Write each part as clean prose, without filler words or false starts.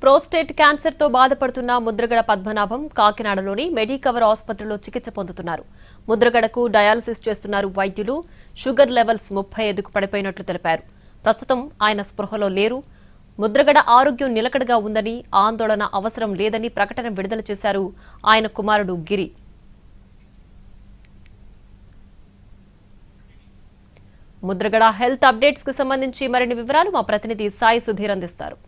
Prostate క్యాన్సర్తో బాధపడుతున్న Mudragada Padmanabham కాకినాడలోని Medicover ఆసుపత్రిలో చికిత్స పొందుతున్నారు. ముద్రగడకు డయాలసిస్ చేస్తున్నారు వైద్యులు. షుగర్ లెవెల్స్ 35కు పడిపోయినట్లు తెలిపారు. ప్రస్తుతం ఆయన స్పృహలో లేరు. ముద్రగడ ఆరోగ్యం నిలకడగా ఉందని, ఆందోళన అవసరం లేదని ప్రకటన విడుదల చేశారు ఆయన కుమారుడు గిరి. ముద్రగడ హెల్త్ అప్డేట్స్ కు సంబంధించి మరిన్ని వివరాలు మా ప్రతినిధి సాయి సుధీర్ అందిస్తారు.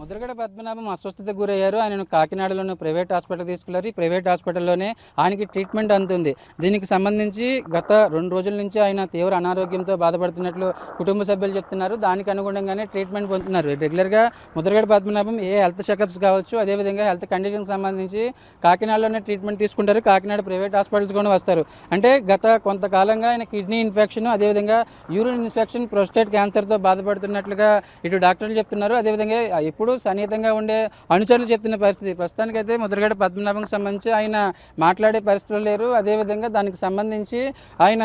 ముద్రగడ పద్మనాభం అస్వస్థతకు గురయ్యారు. ఆయనను కాకినాడలోని ప్రైవేట్ హాస్పిటల్ తీసుకెళ్లారు. ఈ ప్రైవేట్ హాస్పిటల్లోనే ఆయనకి ట్రీట్మెంట్ అందుతుంది. దీనికి సంబంధించి గత 2 రోజుల నుంచి ఆయన తీవ్ర అనారోగ్యంతో బాధపడుతున్నట్లు కుటుంబ సభ్యులు చెప్తున్నారు. దానికి అనుగుణంగానే ట్రీట్మెంట్ పొందుతున్నారు. రెగ్యులర్గా ముద్రగడ పద్మనాభం ఏ హెల్త్ చెకప్స్ కావచ్చు, అదేవిధంగా హెల్త్ కండిషన్కి సంబంధించి కాకినాడలోనే ట్రీట్మెంట్ తీసుకుంటారు. కాకినాడ ప్రైవేట్ హాస్పిటల్స్ కూడా వస్తారు. అంటే గత కొంతకాలంగా ఆయన కిడ్నీ ఇన్ఫెక్షన్, అదేవిధంగా యూరిన్ ఇన్ఫెక్షన్, ప్రోస్టేట్ క్యాన్సర్తో బాధపడుతున్నట్లుగా ఇటు డాక్టర్లు చెప్తున్నారు. అదేవిధంగా ఎప్పుడు సన్నిహితంగా ఉండే అనుచరులు చెప్తున్న పరిస్థితి. ప్రస్తుతానికైతే ముద్రగడ పద్మనాభంకి సంబంధించి ఆయన మాట్లాడే పరిస్థితులు లేరు. అదేవిధంగా దానికి సంబంధించి ఆయన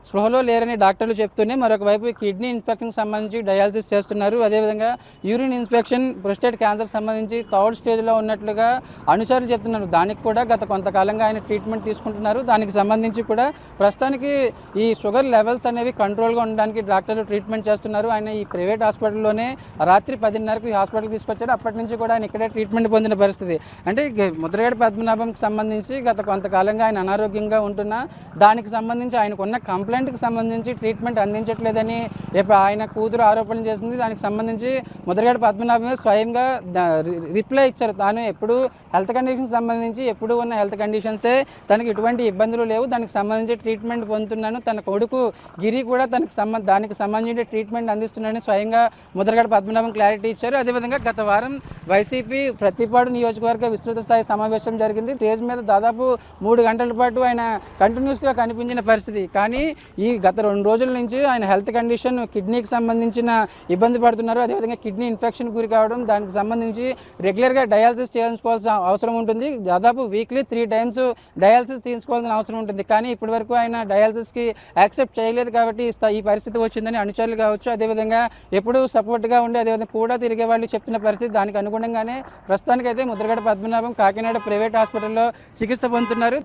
స్పృహలో లేరని డాక్టర్లు చెప్తూనే మరొక వైపు కిడ్నీ ఇన్ఫెక్షన్కి సంబంధించి డయాలసిస్ చేస్తున్నారు. అదేవిధంగా యూరిన్ ఇన్ఫెక్షన్, ప్రోస్టేట్ క్యాన్సర్ సంబంధించి 3rd స్టేజ్లో ఉన్నట్లుగా అనుచరులు చెప్తున్నారు. దానికి కూడా గత కొంతకాలంగా ఆయన ట్రీట్మెంట్ తీసుకుంటున్నారు. దానికి సంబంధించి కూడా ప్రస్తుతానికి ఈ షుగర్ లెవెల్స్ అనేవి కంట్రోల్గా ఉండడానికి డాక్టర్లు ట్రీట్మెంట్ చేస్తున్నారు. ఆయన ఈ ప్రైవేట్ హాస్పిటల్లోనే రాత్రి 10:30కు ఈ హాస్పిటల్కి తీసుకొచ్చారు. అప్పటి నుంచి కూడా ఆయన ఇక్కడే ట్రీట్మెంట్ పొందిన పరిస్థితి. అంటే ముద్రగడ పద్మనాభంకి సంబంధించి గత కొంతకాలంగా ఆయన అనారోగ్యంగా ఉంటున్నా దానికి సంబంధించి ఆయనకున్న కంప్లైంట్కి సంబంధించి ట్రీట్మెంట్ అందించట్లేదని ఆయన కూతురు ఆరోపణలు చేసింది. దానికి సంబంధించి ముద్రగడ పద్మనాభమే స్వయంగా రిప్లై ఇచ్చారు. తాను ఎప్పుడు హెల్త్ కండిషన్కి సంబంధించి ఎప్పుడు ఉన్న హెల్త్ కండిషన్సే, తనకి ఎటువంటి ఇబ్బందులు లేవు, దానికి సంబంధించి ట్రీట్మెంట్ పొందుతున్నాను, తన కొడుకు గిరి కూడా దానికి సంబంధించి ట్రీట్మెంట్ అందిస్తున్నానని స్వయంగా ముద్రగడ పద్మనాభం క్లారిటీ ఇచ్చారు. అదేవిధంగా గత వారం వైసీపీ ప్రతిపాడు నియోజకవర్గ విస్తృత స్థాయి సమావేశం జరిగింది. స్టేజ్ మీద దాదాపు 3 గంటల పాటు ఆయన కంటిన్యూస్గా కనిపించిన పరిస్థితి. కానీ ఈ గత 2 రోజుల నుంచి ఆయన హెల్త్ కండిషన్, కిడ్నీకి సంబంధించిన ఇబ్బంది పడుతున్నారు. అదేవిధంగా కిడ్నీ ఇన్ఫెక్షన్ గురి కావడం, దానికి సంబంధించి రెగ్యులర్గా డయాలసిస్ చేయించుకోవాల్సిన అవసరం ఉంటుంది. దాదాపు వీక్లీ 3 టైమ్స్ డయాలసిస్ తీసుకోవాల్సిన అవసరం ఉంటుంది. కానీ ఇప్పటి వరకు ఆయన డయాలసిస్కి యాక్సెప్ట్ చేయలేదు. కాబట్టి ఈ పరిస్థితి వచ్చిందని అనుచరులు కావచ్చు, అదేవిధంగా ఎప్పుడూ సపోర్ట్గా ఉండి అదేవిధంగా కూడా తిరిగే వాళ్ళు చెప్తున్న పరిస్థితి. దానికి అనుగుణంగానే ప్రస్తుతానికైతే ముద్రగడ పద్మనాభం కాకినాడ ప్రైవేట్ హాస్పిటల్లో చికిత్స పొందుతున్నారు.